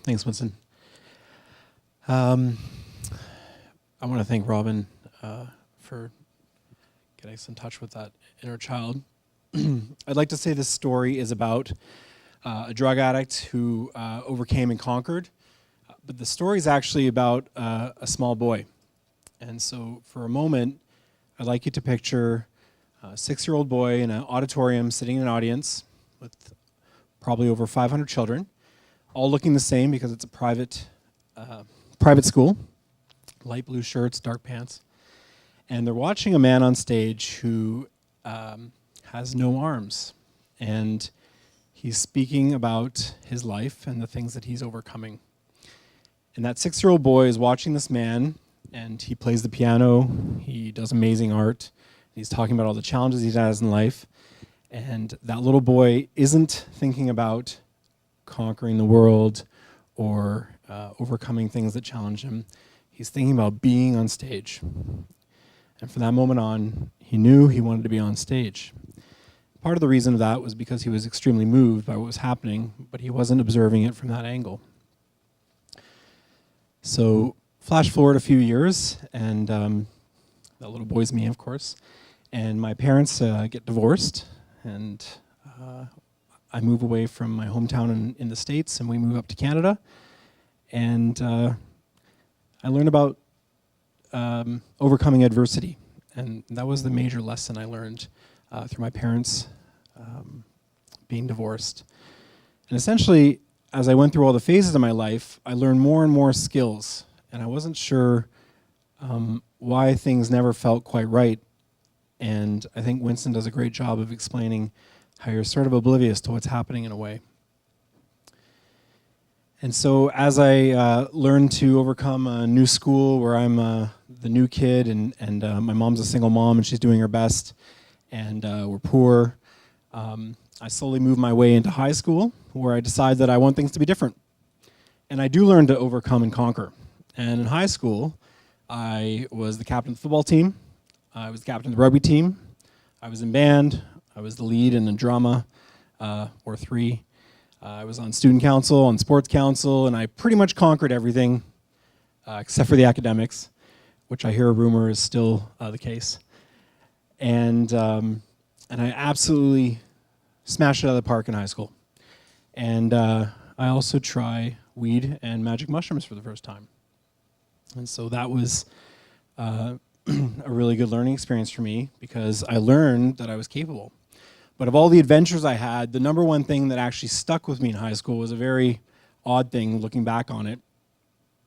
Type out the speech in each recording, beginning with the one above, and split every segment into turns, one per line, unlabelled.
Thanks, Winston. I want to thank Robin for getting us in touch with that inner child. I'd like to say this story is about a drug addict who overcame and conquered, but the story is actually about a small boy. And so for a moment, I'd like you to picture a 6-year-old boy in an auditorium sitting in an audience with probably over 500 children, all looking the same because it's a private school, light blue shirts, dark pants. And they're watching a man on stage who has no arms. And he's speaking about his life and the things that he's overcoming. And that 6-year-old boy is watching this man, and he plays the piano, he does amazing art, he's talking about all the challenges he has in life. And that little boy isn't thinking about conquering the world or overcoming things that challenge him. He's thinking about being on stage. And from that moment on, he knew he wanted to be on stage. Part of the reason of that was because he was extremely moved by what was happening, but he wasn't observing it from that angle. So flash forward a few years, and that little boy's me, of course, and my parents get divorced, and I move away from my hometown in the States, and we move up to Canada. And I learned about overcoming adversity. And that was the major lesson I learned through my parents being divorced. And essentially, as I went through all the phases of my life, I learned more and more skills. And I wasn't sure why things never felt quite right. And I think Winston does a great job of explaining how you're sort of oblivious to what's happening in a way. And so as I learned to overcome a new school where I'm the new kid, and my mom's a single mom and she's doing her best, and we're poor, I slowly moved my way into high school where I decided that I want things to be different. And I do learn to overcome and conquer. And in high school, I was the captain of the football team, I was the captain of the rugby team, I was in band, I was the lead in a drama, or 3. I was on student council, on sports council, and I pretty much conquered everything except for the academics, which I hear a rumor is still the case. And I absolutely smashed it out of the park in high school. And I also try weed and magic mushrooms for the first time. And so that was a really good learning experience for me because I learned that I was capable. But of all the adventures I had, the number one thing that actually stuck with me in high school was a very odd thing looking back on it.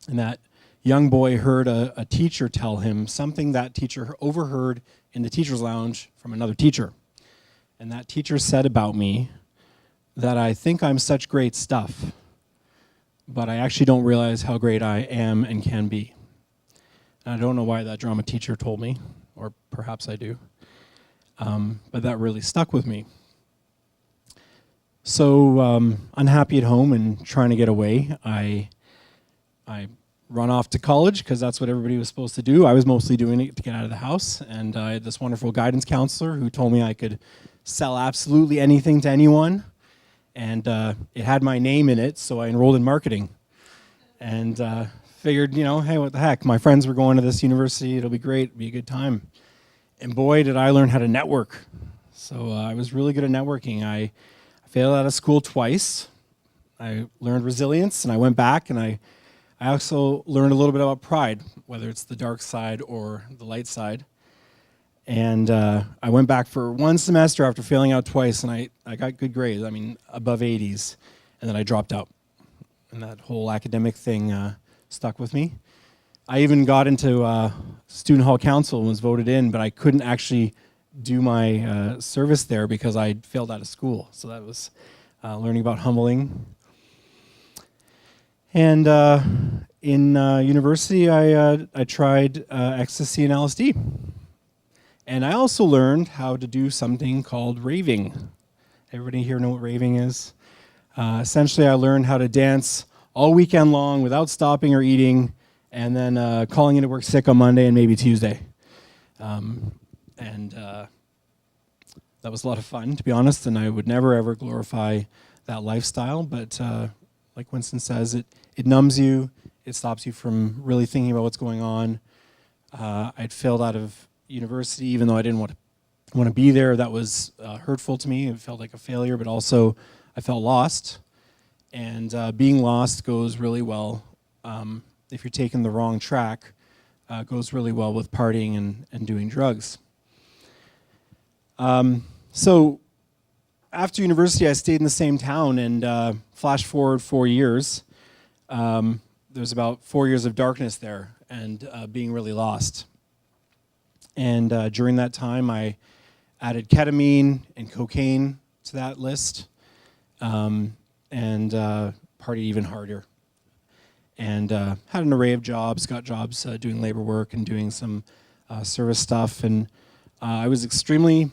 And that young boy heard a teacher tell him something that teacher overheard in the teacher's lounge from another teacher. And that teacher said about me that I think I'm such great stuff, but I actually don't realize how great I am and can be. And I don't know why that drama teacher told me, or perhaps I do. But that really stuck with me. So unhappy at home and trying to get away, I run off to college because that's what everybody was supposed to do. I was mostly doing it to get out of the house, and I had this wonderful guidance counselor who told me I could sell absolutely anything to anyone, and it had my name in it, so I enrolled in marketing. And figured, hey, what the heck, my friends were going to this university, it'll be great, it'll be a good time. And boy, did I learn how to network. So I was really good at networking. I failed out of school twice. I learned resilience, and I went back, and I also learned a little bit about pride, whether it's the dark side or the light side. And I went back for 1 semester after failing out twice, and I got good grades, above 80s, and then I dropped out. And that whole academic thing stuck with me. I even got into student hall council and was voted in, but I couldn't actually do my service there because I failed out of school. So that was learning about humbling. And in university, I tried ecstasy and LSD. And I also learned how to do something called raving. Everybody here know what raving is? Essentially, I learned how to dance all weekend long without stopping or eating, and then calling into work sick on Monday and maybe Tuesday. That was a lot of fun, to be honest, and I would never ever glorify that lifestyle. But like Winston says, it numbs you. It stops you from really thinking about what's going on. I'd failed out of university, even though I didn't want to be there. That was hurtful to me. It felt like a failure, but also I felt lost. And being lost goes really well if you're taking the wrong track. Goes really well with partying and doing drugs. So after university, I stayed in the same town, and flash forward 4 years, there's about 4 years of darkness there and being really lost. And during that time, I added ketamine and cocaine to that list, and partied even harder. And had an array of jobs, got jobs doing labor work and doing some service stuff. And I was extremely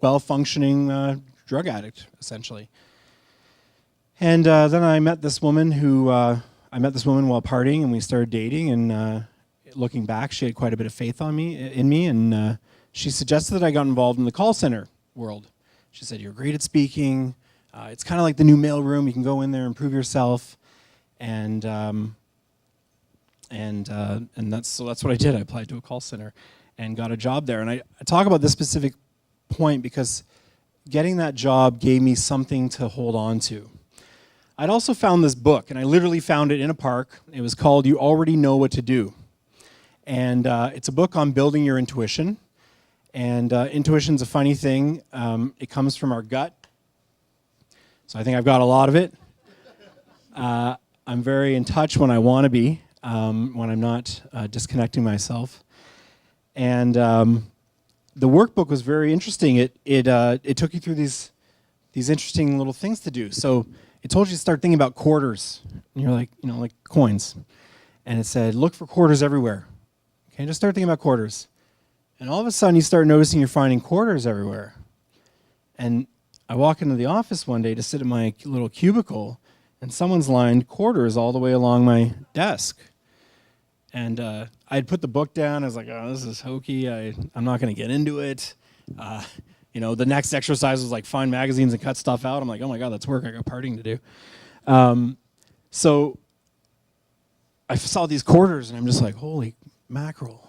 well-functioning drug addict, essentially. And then I met this woman while partying, and we started dating. And looking back, she had quite a bit of faith in me, and she suggested that I got involved in the call center world. She said, "You're great at speaking. It's kind of like the new mailroom. You can go in there and prove yourself." And that's what I did. I applied to a call center and got a job there. And I talk about this specific point because getting that job gave me something to hold on to. I'd also found this book, and I literally found it in a park. It was called "You Already Know What to Do." And it's a book on building your intuition. And intuition's a funny thing. It comes from our gut. So I think I've got a lot of it. I'm very in touch when I want to be, when I'm not disconnecting myself. And the workbook was very interesting. It took you through these interesting little things to do. So it told you to start thinking about quarters. And you're like, like coins. And it said, look for quarters everywhere. Okay, just start thinking about quarters. And all of a sudden you start noticing you're finding quarters everywhere. And I walk into the office one day to sit at my little cubicle, and someone's lined quarters all the way along my desk. And I'd put the book down. I was like, oh, this is hokey. I'm not going to get into it. The next exercise was like find magazines and cut stuff out. I'm like, oh my God, that's work. I got partying to do. So I saw these quarters, and I'm just like, holy mackerel.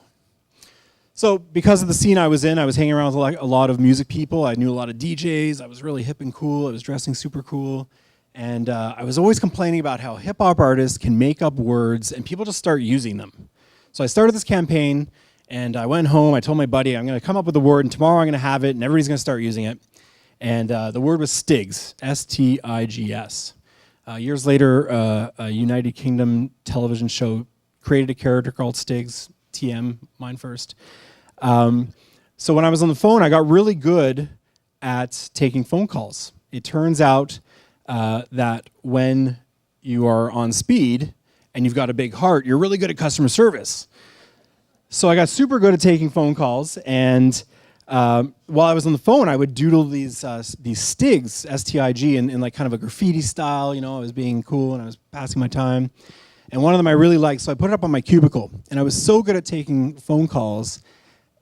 So because of the scene I was in, I was hanging around with a lot of music people. I knew a lot of DJs. I was really hip and cool. I was dressing super cool. And I was always complaining about how hip-hop artists can make up words and people just start using them. So I started this campaign, and I went home. I told my buddy, I'm going to come up with a word, and tomorrow I'm going to have it, and everybody's going to start using it. And the word was Stigs, S-T-I-G-S. Years later, a United Kingdom television show created a character called Stigs, TM, mine first. So when I was on the phone, I got really good at taking phone calls. It turns out that when you are on speed and you've got a big heart, you're really good at customer service. So I got super good at taking phone calls, and while I was on the phone, I would doodle these Stigs, S-T-I-G, in like kind of a graffiti style. I was being cool and I was passing my time. And one of them I really liked, so I put it up on my cubicle. And I was so good at taking phone calls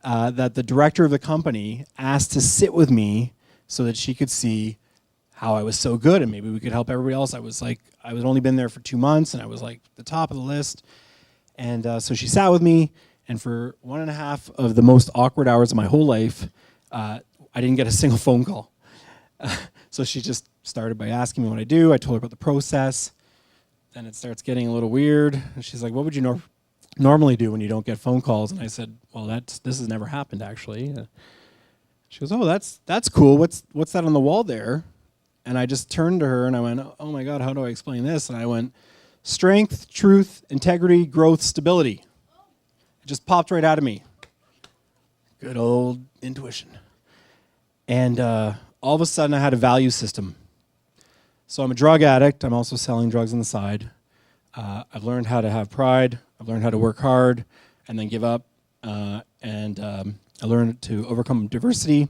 that the director of the company asked to sit with me so that she could see how I was so good and maybe we could help everybody else. I was only been there for 2 months, and I was like the top of the list. And so she sat with me, and for 1.5 of the most awkward hours of my whole life, I didn't get a single phone call. So she just started by asking me what I do. I told her about the process. Then it starts getting a little weird. And she's like, what would you normally do when you don't get phone calls? And I said, well, this has never happened, actually. She goes, oh, that's cool. What's that on the wall there? And I just turned to her and I went, oh my God, how do I explain this? And I went, strength, truth, integrity, growth, stability. It just popped right out of me. Good old intuition. And all of a sudden I had a value system. So I'm a drug addict. I'm also selling drugs on the side. I've learned how to have pride. I've learned how to work hard and then give up. And I learned to overcome diversity.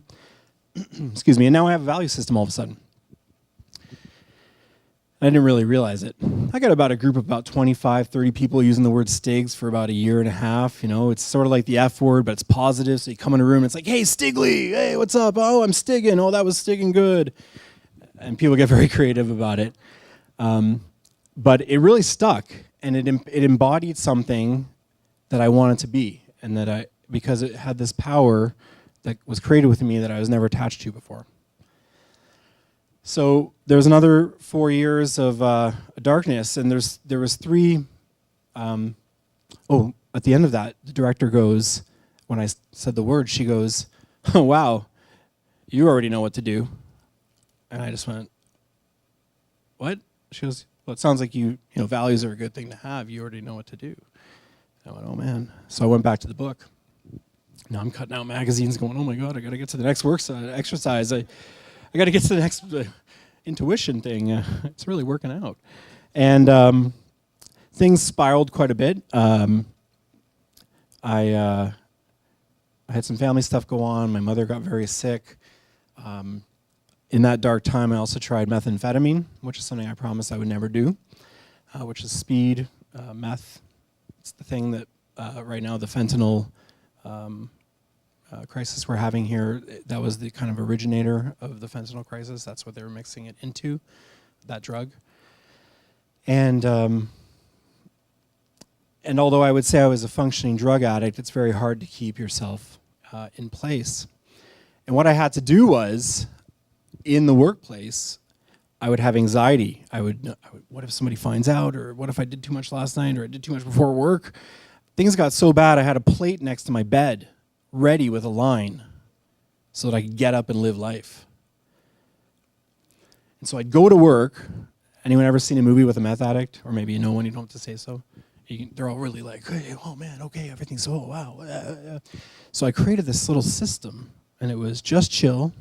Excuse me. And now I have a value system all of a sudden. I didn't really realize it. I got about a group of about 25, 30 people using the word Stigs for about a year and a half. You know, it's sort of like the F word, but it's positive. So you come in a room and it's like, hey, Stigley, hey, what's up? Oh, I'm stigging. Oh, that was stigging good. And people get very creative about it. But it really stuck, and it embodied something that I wanted to be, and because it had this power that was created within me that I was never attached to before. So there's another 4 years of darkness, and there was three. At the end of that, the director goes, when I said the word, she goes, "Oh wow, you already know what to do," and I just went, "What?" She goes, "Well, it sounds like you know values are a good thing to have. You already know what to do." I went, "Oh man!" So I went back to the book. Now I'm cutting out magazines, going, "Oh my god, I got to get to the next exercise. I got to get to the next intuition thing. It's really working out." And things spiraled quite a bit. I had some family stuff go on. My mother got very sick. In that dark time, I also tried methamphetamine, which is something I promised I would never do, which is speed, meth. It's the thing that right now, the fentanyl crisis we're having here, that was the kind of originator of the fentanyl crisis. That's what they were mixing it into, that drug. And although I would say I was a functioning drug addict, it's very hard to keep yourself in place. And what I had to do was, in the workplace, I would have anxiety. I would, what if somebody finds out, or what if I did too much last night, or I did too much before work? Things got so bad I had a plate next to my bed, ready with a line, so that I could get up and live life. And so I'd go to work. Anyone ever seen a movie with a meth addict? Or maybe you know one, you don't have to say so. They're all really like, hey, oh man, okay, everything's so, wow. So I created this little system, and it was just chill,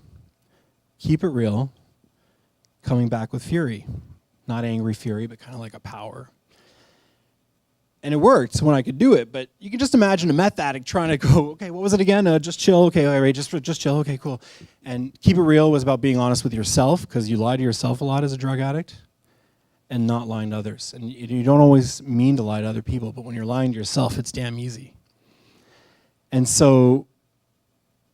keep it real, coming back with fury. Not angry fury, but kind of like a power. And it worked when I could do it, but you can just imagine a meth addict trying to go, okay, what was it again? Just chill, okay, all right, just chill, okay, cool. And keep it real was about being honest with yourself, because you lie to yourself a lot as a drug addict, and not lying to others. And you don't always mean to lie to other people, but when you're lying to yourself, it's damn easy. And so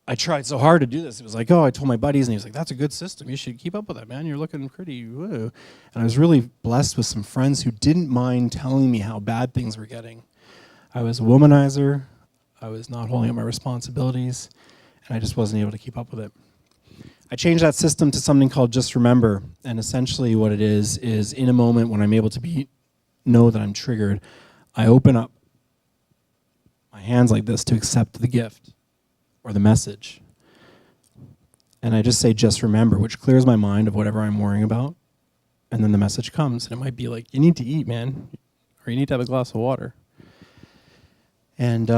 I tried so hard to do this. It was like, oh, I told my buddies, and he was like, that's a good system. You should keep up with that, man. You're looking pretty, woo. And I was really blessed with some friends who didn't mind telling me how bad things were getting. I was a womanizer. I was not holding up my responsibilities, and I just wasn't able to keep up with it. I changed that system to something called Just Remember, and essentially what it is in a moment when I'm able to know that I'm triggered, I open up my hands like this to accept the gift or the message. And I just say, just remember, which clears my mind of whatever I'm worrying about, and then the message comes, and it might be like, you need to eat, man, or you need to have a glass of water. And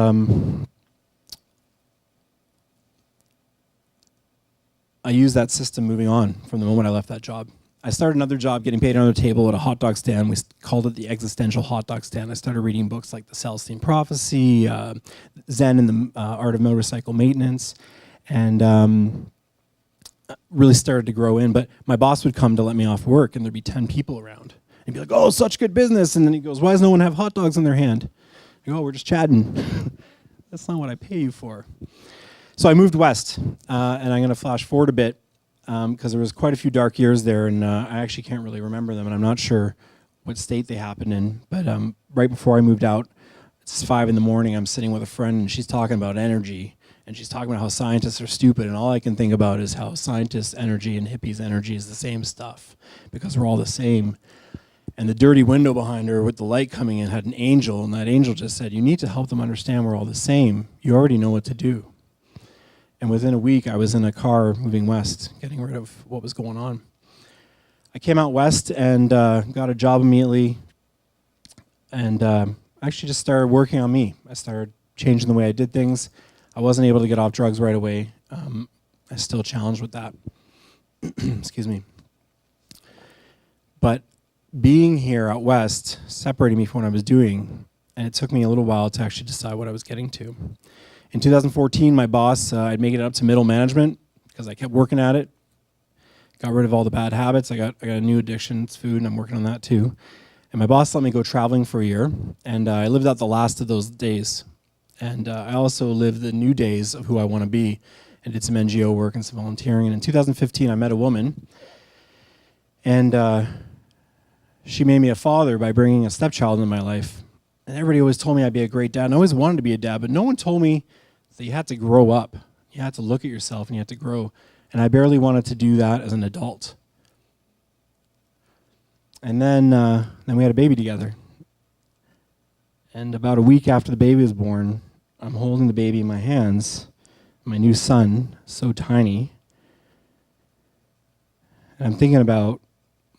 I used that system moving on from the moment I left that job. I started another job getting paid under the table at a hot dog stand. We called it the existential hot dog stand. I started reading books like The Celestine Prophecy, Zen and the Art of Motorcycle Maintenance, and really started to grow in. But my boss would come to let me off work, and there'd be 10 people around. And he'd be like, oh, such good business. And then he goes, why does no one have hot dogs in their hand? I go, oh, we're just chatting. That's not what I pay you for. So I moved west, and I'm going to flash forward a bit, because there was quite a few dark years there, and I actually can't really remember them, and I'm not sure what state they happened in. But right before I moved out, it's 5 in the morning, I'm sitting with a friend, and she's talking about energy, and she's talking about how scientists are stupid, and all I can think about is how scientists' energy and hippies' energy is the same stuff, because we're all the same. And the dirty window behind her with the light coming in had an angel, and that angel just said, you need to help them understand we're all the same. You already know what to do. And within a week, I was in a car moving west, getting rid of what was going on. I came out west and got a job immediately, and actually just started working on me. I started changing the way I did things. I wasn't able to get off drugs right away. I still challenged with that. Excuse me. But being here out west separated me from what I was doing, and it took me a little while to actually decide what I was getting to. In 2014, my boss, I'd made it up to middle management because I kept working at it. got rid of all the bad habits. I got a new addiction. It's food, and I'm working on that too. And my boss let me go traveling for a year, and I lived out the last of those days. And I also lived the new days of who I want to be, and did some NGO work and some volunteering. And in 2015, I met a woman, and she made me a father by bringing a stepchild into my life. And everybody always told me I'd be a great dad, and I always wanted to be a dad, but no one told me that you had to grow up. You had to look at yourself, and you had to grow. And I barely wanted to do that as an adult. And then we had a baby together. And about a week after the baby was born, I'm holding the baby in my hands, my new son, so tiny. And I'm thinking about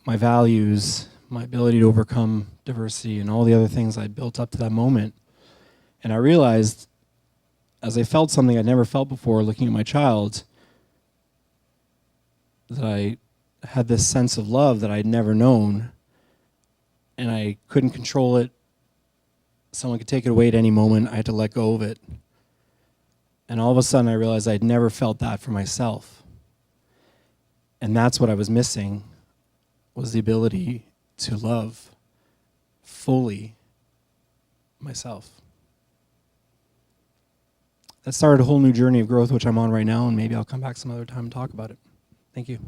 my values, my ability to overcome diversity, and all the other things I built up to that moment. And I realized, as I felt something I'd never felt before looking at my child, that I had this sense of love that I'd never known, and I couldn't control it. Someone could take it away at any moment. I had to let go of it. And all of a sudden I realized I'd never felt that for myself. And that's what I was missing, was the ability to love fully myself. That started a whole new journey of growth, which I'm on right now, and maybe I'll come back some other time and talk about it. Thank you.